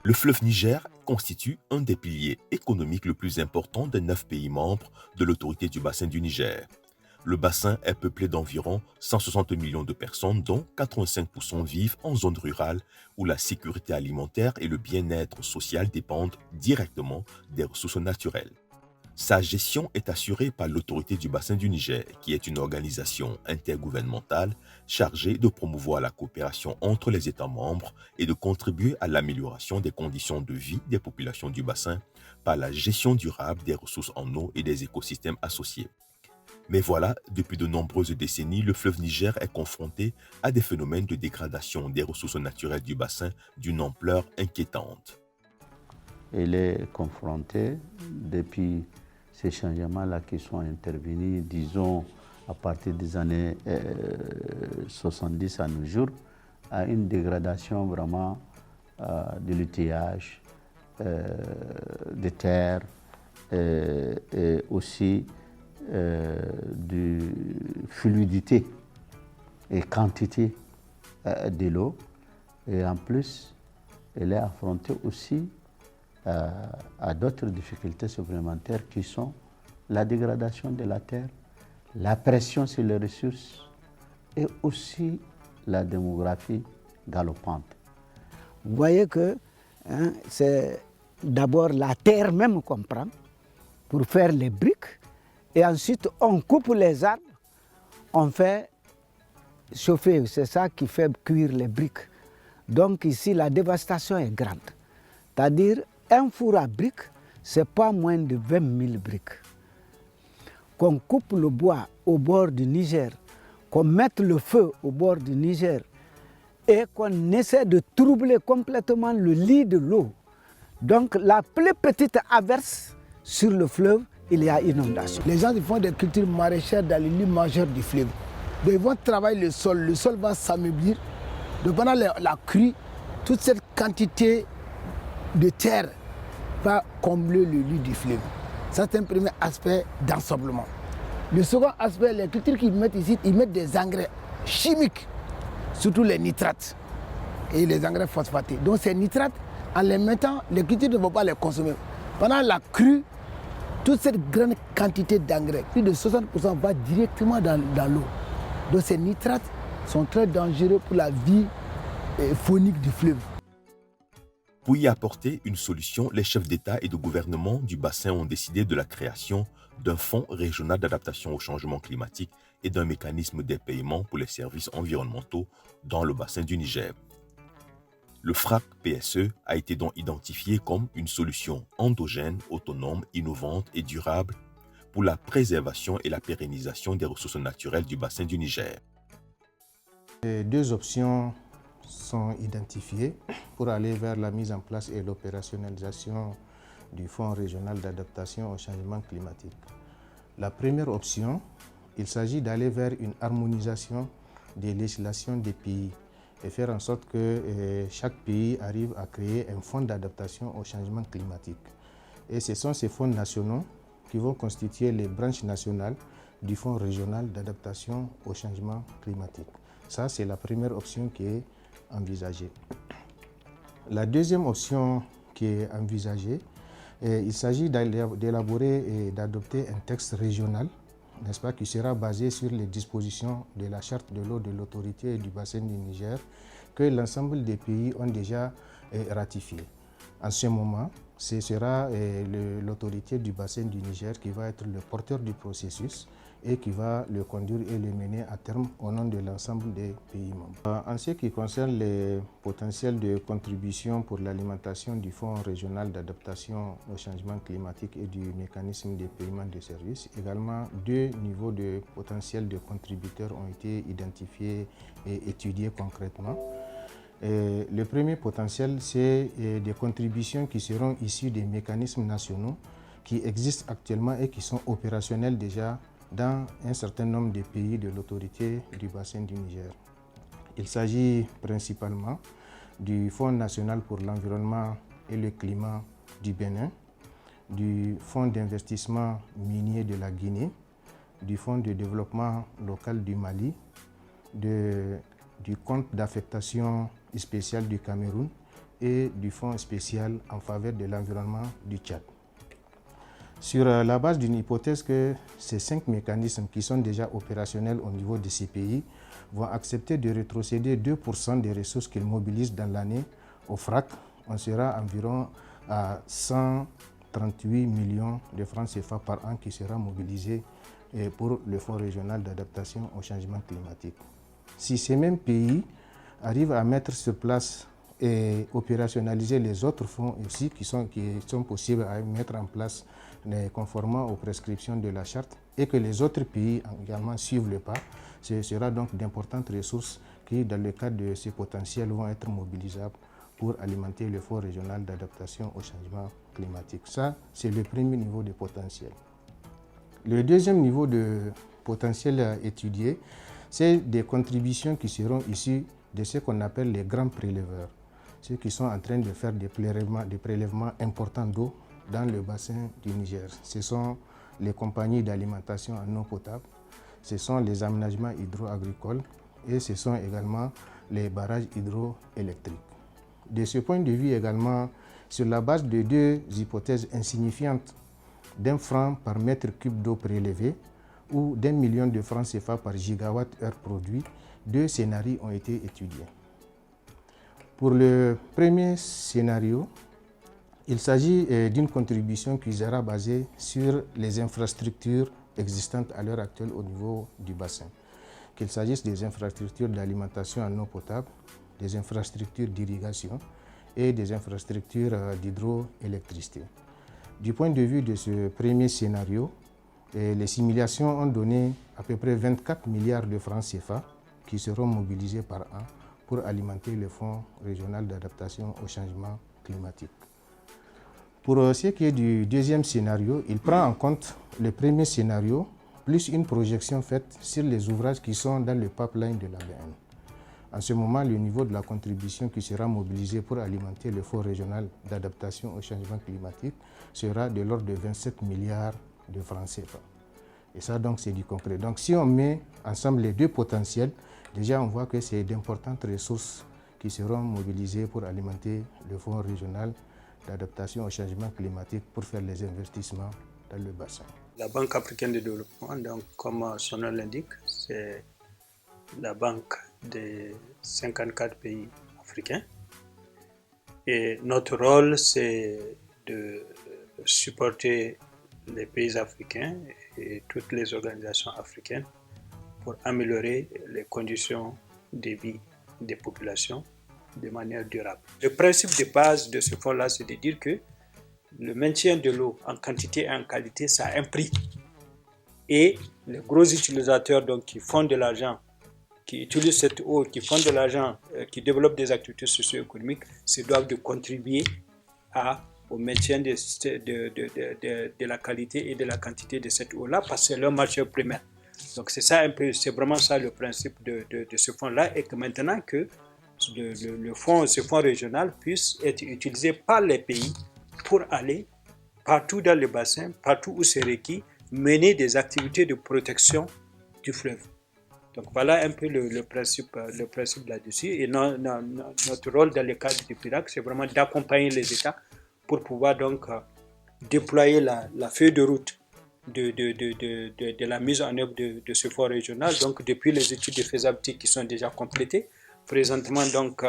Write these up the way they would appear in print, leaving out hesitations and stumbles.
Le fleuve Niger constitue un des piliers économiques le plus important des 9 pays membres de l'autorité du bassin du Niger. Le bassin est peuplé d'environ 160 millions de personnes, dont 85% vivent en zone rurale où la sécurité alimentaire et le bien-être social dépendent directement des ressources naturelles. Sa gestion est assurée par l'autorité du bassin du Niger, qui est une organisation intergouvernementale chargée de promouvoir la coopération entre les États membres et de contribuer à l'amélioration des conditions de vie des populations du bassin par la gestion durable des ressources en eau et des écosystèmes associés. Mais voilà, depuis de nombreuses décennies, le fleuve Niger est confronté à des phénomènes de dégradation des ressources naturelles du bassin d'une ampleur inquiétante. Il est confronté depuis ces changements-là qui sont intervenus, disons, à partir des années 70 à nos jours, à une dégradation vraiment de l'outillage, des terres, et aussi de fluidité et quantité de l'eau. Et en plus, elle est affrontée aussi à d'autres difficultés supplémentaires qui sont la dégradation de la terre, la pression sur les ressources et aussi la démographie galopante. Vous voyez que c'est d'abord la terre même qu'on prend pour faire les briques et ensuite on coupe les arbres, on fait chauffer, c'est ça qui fait cuire les briques. Donc ici la dévastation est grande, c'est-à-dire un four à briques, ce n'est pas moins de 20 000 briques. Qu'on coupe le bois au bord du Niger, qu'on mette le feu au bord du Niger et qu'on essaie de troubler complètement le lit de l'eau. Donc la plus petite averse sur le fleuve, il y a inondation. Les gens font des cultures maraîchères dans les lits majeurs du fleuve. Donc ils vont travailler le sol va s'ameublir. Donc pendant la crue, toute cette quantité de terre va combler le lit du fleuve. Ça, c'est un premier aspect d'ensablement. Le second aspect, les cultures qu'ils mettent ici, ils mettent des engrais chimiques, surtout les nitrates et les engrais phosphatés. Donc ces nitrates, en les mettant, les cultures ne vont pas les consommer. Pendant la crue, toute cette grande quantité d'engrais, plus de 60% va directement dans l'eau. Donc ces nitrates sont très dangereux pour la vie faunique du fleuve. Pour y apporter une solution, les chefs d'État et de gouvernement du bassin ont décidé de la création d'un fonds régional d'adaptation au changement climatique et d'un mécanisme des paiements pour les services environnementaux dans le bassin du Niger. Le FRAC PSE a été donc identifié comme une solution endogène, autonome, innovante et durable pour la préservation et la pérennisation des ressources naturelles du bassin du Niger. Les deux options sont identifiées pour aller vers la mise en place et l'opérationnalisation du Fonds régional d'adaptation au changement climatique. La première option, il s'agit d'aller vers une harmonisation des législations des pays et faire en sorte que chaque pays arrive à créer un fonds d'adaptation au changement climatique. Et ce sont ces fonds nationaux qui vont constituer les branches nationales du Fonds régional d'adaptation au changement climatique. Ça, c'est la première option qui est envisagée. La deuxième option qui est envisagée, il s'agit d'élaborer et d'adopter un texte régional, n'est-ce pas, qui sera basé sur les dispositions de la Charte de l'eau de l'autorité du bassin du Niger, que l'ensemble des pays ont déjà ratifié. En ce moment, ce sera l'autorité du bassin du Niger qui va être le porteur du processus et qui va le conduire et le mener à terme au nom de l'ensemble des pays membres. En ce qui concerne les potentiels de contribution pour l'alimentation du Fonds régional d'adaptation au changement climatique et du mécanisme de paiement de services, également deux niveaux de potentiel de contributeurs ont été identifiés et étudiés concrètement. Le premier potentiel, c'est des contributions qui seront issues des mécanismes nationaux qui existent actuellement et qui sont opérationnels déjà dans un certain nombre de pays de l'autorité du bassin du Niger. Il s'agit principalement du Fonds national pour l'environnement et le climat du Bénin, du Fonds d'investissement minier de la Guinée, du Fonds de développement local du Mali, du compte d'affectation spéciale du Cameroun et du Fonds spécial en faveur de l'environnement du Tchad. Sur la base d'une hypothèse que ces 5 mécanismes qui sont déjà opérationnels au niveau de ces pays vont accepter de rétrocéder 2% des ressources qu'ils mobilisent dans l'année au FRAC, on sera environ à 138 millions de francs CFA par an qui sera mobilisé pour le Fonds régional d'adaptation au changement climatique. Si ces mêmes pays arrivent à mettre sur place et opérationnaliser les autres fonds aussi qui sont possibles à mettre en place conformément aux prescriptions de la charte et que les autres pays également suivent le pas, ce sera donc d'importantes ressources qui, dans le cadre de ces potentiels, vont être mobilisables pour alimenter le Fonds régional d'adaptation au changement climatique. Ça, c'est le premier niveau de potentiel. Le deuxième niveau de potentiel à étudier, c'est des contributions qui seront issues de ce qu'on appelle les grands préleveurs, ceux qui sont en train de faire des prélèvements importants d'eau dans le bassin du Niger. Ce sont les compagnies d'alimentation en eau potable, ce sont les aménagements hydro-agricoles et ce sont également les barrages hydroélectriques. De ce point de vue également, sur la base de 2 hypothèses insignifiantes d'1 franc par mètre cube d'eau prélevée ou d'1 million de francs CFA par gigawatt-heure produit, 2 scénarios ont été étudiés. Pour le premier scénario, il s'agit d'une contribution qui sera basée sur les infrastructures existantes à l'heure actuelle au niveau du bassin, qu'il s'agisse des infrastructures d'alimentation en eau potable, des infrastructures d'irrigation et des infrastructures d'hydroélectricité. Du point de vue de ce premier scénario, les simulations ont donné à peu près 24 milliards de francs CFA qui seront mobilisés par an pour alimenter le Fonds régional d'adaptation au changement climatique. Pour ce qui est du deuxième scénario, il prend en compte le premier scénario plus une projection faite sur les ouvrages qui sont dans le pipeline de l'ABN. En ce moment, le niveau de la contribution qui sera mobilisée pour alimenter le Fonds régional d'adaptation au changement climatique sera de l'ordre de 27 milliards de francs CFA. Et ça, donc, c'est du concret. Donc, si on met ensemble les 2 potentiels, déjà, on voit que c'est d'importantes ressources qui seront mobilisées pour alimenter le Fonds régional d'adaptation au changement climatique pour faire les investissements dans le bassin. La Banque africaine de développement, donc, comme son nom l'indique, c'est la banque des 54 pays africains. Et notre rôle, c'est de supporter les pays africains et toutes les organisations africaines pour améliorer les conditions de vie des populations de manière durable. Le principe de base de ce fonds-là, c'est de dire que le maintien de l'eau en quantité et en qualité, ça a un prix. Et les gros utilisateurs donc, qui font de l'argent, qui utilisent cette eau, qui font de l'argent, qui développent des activités socio-économiques, se doivent de contribuer au maintien de la qualité et de la quantité de cette eau-là, parce que c'est leur marché primaire. Donc c'est ça un peu, c'est vraiment ça le principe de ce fonds-là, et que maintenant que ce fonds régional puisse être utilisé par les pays pour aller partout dans le bassin, partout où c'est requis, mener des activités de protection du fleuve. Donc voilà un peu le principe là-dessus. Et notre rôle dans le cadre du PIRAC, c'est vraiment d'accompagner les États pour pouvoir donc déployer la feuille de route de la mise en œuvre de ce fonds régional. Donc depuis les études de faisabilité qui sont déjà complétées, présentement donc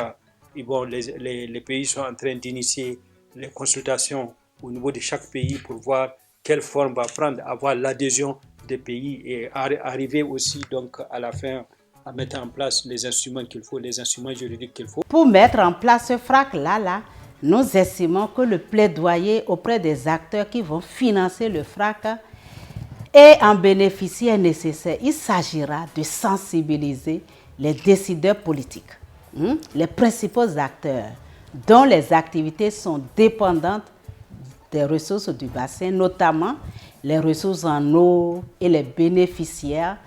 les pays sont en train d'initier les consultations au niveau de chaque pays pour voir quelle forme va prendre, avoir l'adhésion des pays et arriver aussi donc à la fin à mettre en place les instruments qu'il faut, les instruments juridiques qu'il faut. Pour mettre en place ce FRAC-là, nous estimons que le plaidoyer auprès des acteurs qui vont financer le FRAC et en bénéficier est nécessaire. Il s'agira de sensibiliser les décideurs politiques, les principaux acteurs dont les activités sont dépendantes des ressources du bassin, notamment les ressources en eau et les bénéficiaires.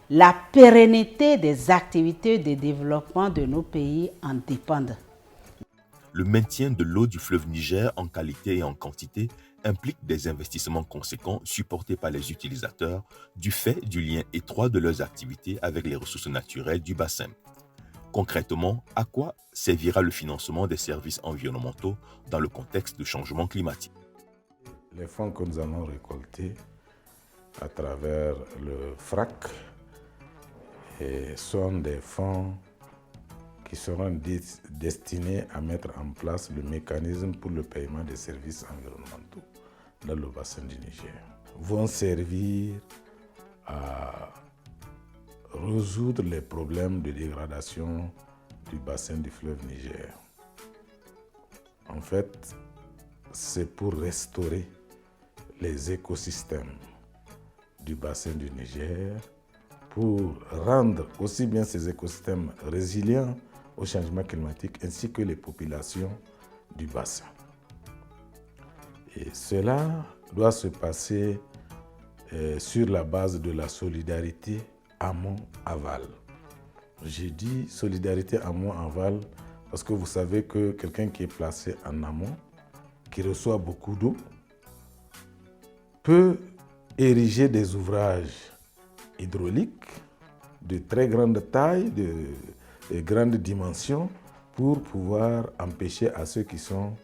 La pérennité des activités de développement de nos pays en dépendent. Le maintien de l'eau du fleuve Niger en qualité et en quantité implique des investissements conséquents supportés par les utilisateurs du fait du lien étroit de leurs activités avec les ressources naturelles du bassin. Concrètement, à quoi servira le financement des services environnementaux dans le contexte du changement climatique? Les fonds que nous allons récolter à travers le FRAC sont des fonds qui seront destinés à mettre en place le mécanisme pour le paiement des services environnementaux dans le bassin du Niger. Vont servir à résoudre les problèmes de dégradation du bassin du fleuve Niger. En fait, c'est pour restaurer les écosystèmes du bassin du Niger, pour rendre aussi bien ces écosystèmes résilients au changement climatique ainsi que les populations du bassin. Et cela doit se passer sur la base de la solidarité amont-aval. J'ai dit solidarité amont-aval parce que vous savez que quelqu'un qui est placé en amont, qui reçoit beaucoup d'eau, peut ériger des ouvrages hydrauliques de très grande taille, de grandes dimensions, pour pouvoir empêcher à ceux qui sont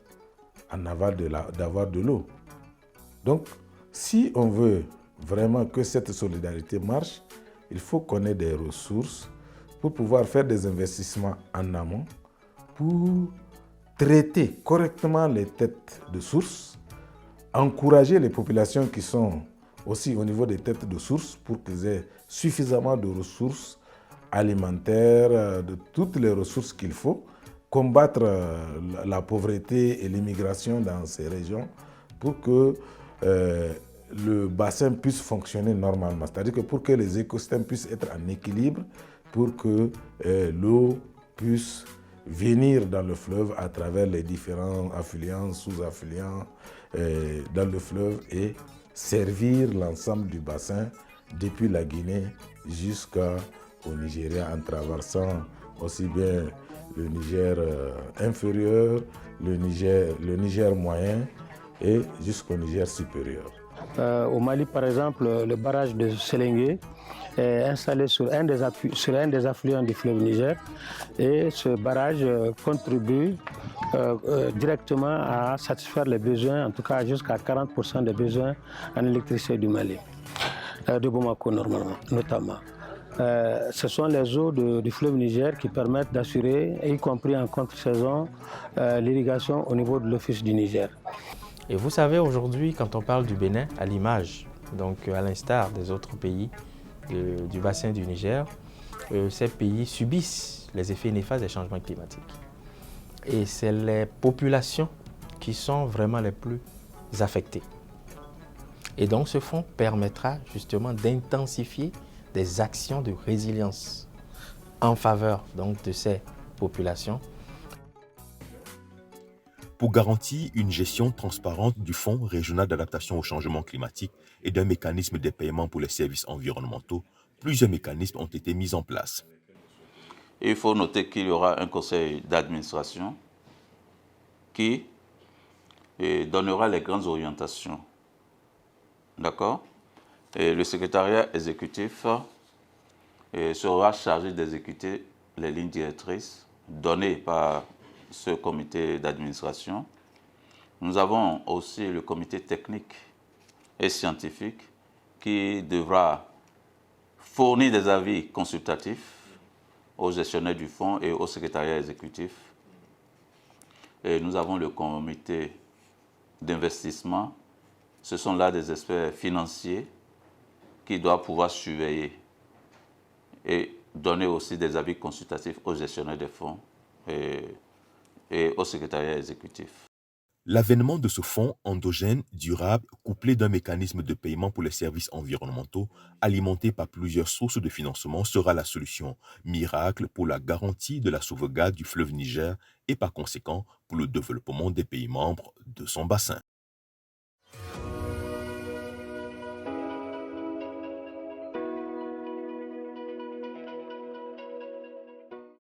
en aval d'avoir de l'eau. Donc, si on veut vraiment que cette solidarité marche, il faut qu'on ait des ressources pour pouvoir faire des investissements en amont, pour traiter correctement les têtes de source, encourager les populations qui sont aussi au niveau des têtes de source pour qu'ils aient suffisamment de ressources alimentaires, de toutes les ressources qu'il faut, combattre la pauvreté et l'immigration dans ces régions pour que le bassin puisse fonctionner normalement. C'est-à-dire que pour que les écosystèmes puissent être en équilibre, pour que l'eau puisse venir dans le fleuve à travers les différents affluents, sous-affluents dans le fleuve et servir l'ensemble du bassin depuis la Guinée jusqu'au Nigeria en traversant aussi bien le Niger inférieur, le Niger moyen et jusqu'au Niger supérieur. Au Mali, par exemple, le barrage de Séléngué est installé sur un des affluents du fleuve Niger et ce barrage contribue directement à satisfaire les besoins, en tout cas jusqu'à 40% des besoins en électricité du Mali, de Bamako notamment. Ce sont les eaux du fleuve Niger qui permettent d'assurer, y compris en contre-saison, l'irrigation au niveau de l'Office du Niger. Et vous savez, aujourd'hui, quand on parle du Bénin, à l'image, donc à l'instar des autres pays du bassin du Niger, ces pays subissent les effets néfastes des changements climatiques. Et c'est les populations qui sont vraiment les plus affectées. Et donc ce fonds permettra justement d'intensifier des actions de résilience en faveur donc, de ces populations. Pour garantir une gestion transparente du Fonds régional d'adaptation au changement climatique et d'un mécanisme de paiement pour les services environnementaux, plusieurs mécanismes ont été mis en place. Et il faut noter qu'il y aura un conseil d'administration qui donnera les grandes orientations. D'accord? Et le secrétariat exécutif sera chargé d'exécuter les lignes directrices données par ce comité d'administration. Nous avons aussi le comité technique et scientifique qui devra fournir des avis consultatifs aux gestionnaires du fonds et au secrétariat exécutif. Et nous avons le comité d'investissement. Ce sont là des experts financiers qui doivent pouvoir surveiller et donner aussi des avis consultatifs aux gestionnaires des fonds et au secrétariat exécutif. L'avènement de ce fonds endogène durable couplé d'un mécanisme de paiement pour les services environnementaux alimenté par plusieurs sources de financement sera la solution miracle pour la garantie de la sauvegarde du fleuve Niger et par conséquent pour le développement des pays membres de son bassin.